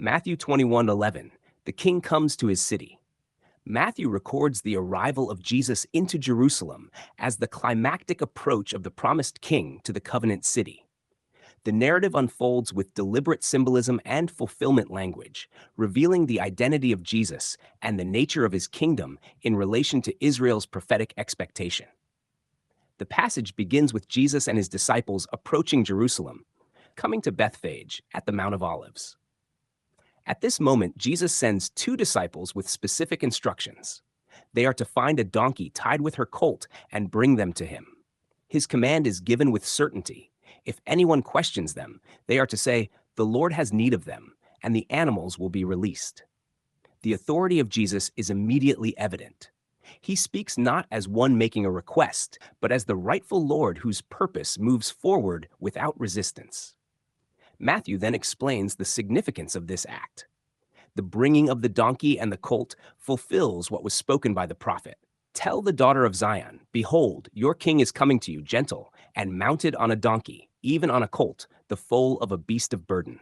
Matthew 21:11, the king comes to his city. Matthew records the arrival of Jesus into Jerusalem as the climactic approach of the promised king to the covenant city. The narrative unfolds with deliberate symbolism and fulfillment language, revealing the identity of Jesus and the nature of his kingdom in relation to Israel's prophetic expectation. The passage begins with Jesus and his disciples approaching Jerusalem, coming to Bethphage at the Mount of Olives. At this moment, Jesus sends two disciples with specific instructions. They are to find a donkey tied with her colt and bring them to him. His command is given with certainty. If anyone questions them, they are to say, "The Lord has need of them," and the animals will be released. The authority of Jesus is immediately evident. He speaks not as one making a request, but as the rightful Lord whose purpose moves forward without resistance. Matthew then explains the significance of this act. The bringing of the donkey and the colt fulfills what was spoken by the prophet. Tell the daughter of Zion, behold, your king is coming to you gentle and mounted on a donkey, even on a colt, the foal of a beast of burden.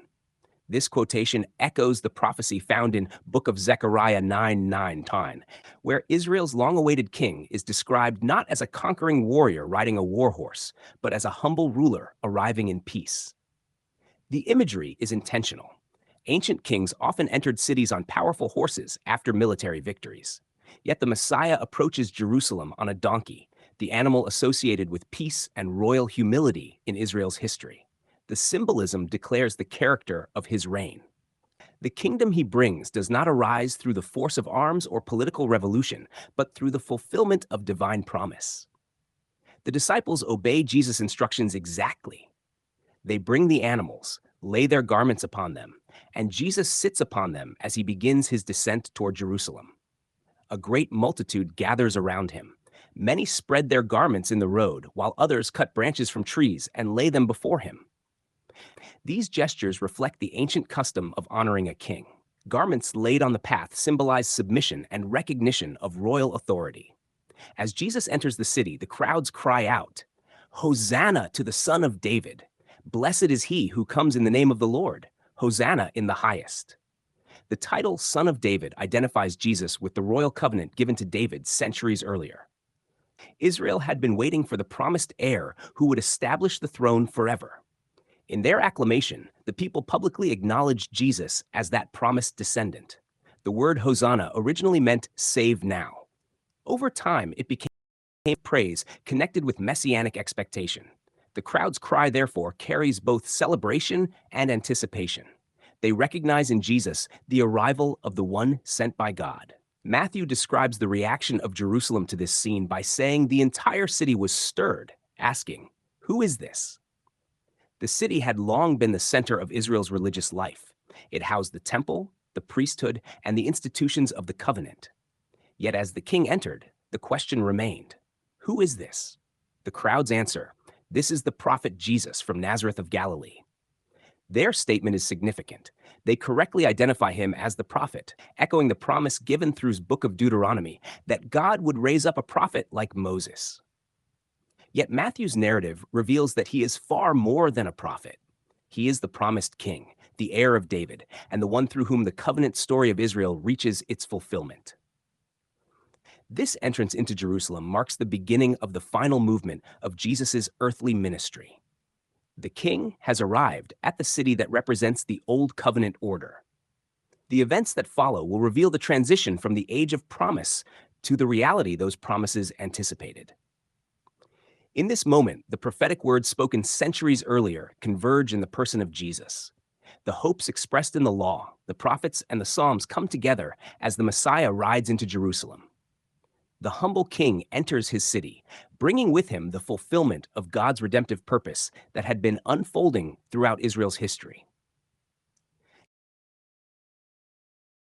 This quotation echoes the prophecy found in Book of Zechariah 9:9, where Israel's long-awaited king is described not as a conquering warrior riding a war horse, but as a humble ruler arriving in peace. The imagery is intentional. Ancient kings often entered cities on powerful horses after military victories. Yet the Messiah approaches Jerusalem on a donkey, the animal associated with peace and royal humility in Israel's history. The symbolism declares the character of his reign. The kingdom he brings does not arise through the force of arms or political revolution, but through the fulfillment of divine promise. The disciples obey Jesus' instructions exactly. They bring the animals, lay their garments upon them, and Jesus sits upon them as he begins his descent toward Jerusalem. A great multitude gathers around him. Many spread their garments in the road, while others cut branches from trees and lay them before him. These gestures reflect the ancient custom of honoring a king. Garments laid on the path symbolize submission and recognition of royal authority. As Jesus enters the city, the crowds cry out, "Hosanna to the Son of David! Blessed is he who comes in the name of the Lord. Hosanna in the highest." The title Son of David identifies Jesus with the royal covenant given to David centuries earlier. Israel had been waiting for the promised heir who would establish the throne forever. In their acclamation, the people publicly acknowledged Jesus as that promised descendant. The word Hosanna originally meant save now. Over time, it became praise connected with messianic expectation. The crowd's cry, therefore, carries both celebration and anticipation. They recognize in Jesus the arrival of the one sent by God. Matthew describes the reaction of Jerusalem to this scene by saying the entire city was stirred, asking, "Who is this?" The city had long been the center of Israel's religious life. It housed the temple, the priesthood, and the institutions of the covenant. Yet as the king entered, the question remained, "Who is this?" The crowd's answer, "This is the prophet Jesus from Nazareth of Galilee." Their statement is significant. They correctly identify him as the prophet, echoing the promise given through the book of Deuteronomy that God would raise up a prophet like Moses. Yet Matthew's narrative reveals that he is far more than a prophet. He is the promised king, the heir of David, and the one through whom the covenant story of Israel reaches its fulfillment. This entrance into Jerusalem marks the beginning of the final movement of Jesus' earthly ministry. The king has arrived at the city that represents the old covenant order. The events that follow will reveal the transition from the age of promise to the reality those promises anticipated. In this moment, the prophetic words spoken centuries earlier converge in the person of Jesus. The hopes expressed in the law, the prophets, and the Psalms come together as the Messiah rides into Jerusalem. The humble king enters his city, bringing with him the fulfillment of God's redemptive purpose that had been unfolding throughout Israel's history.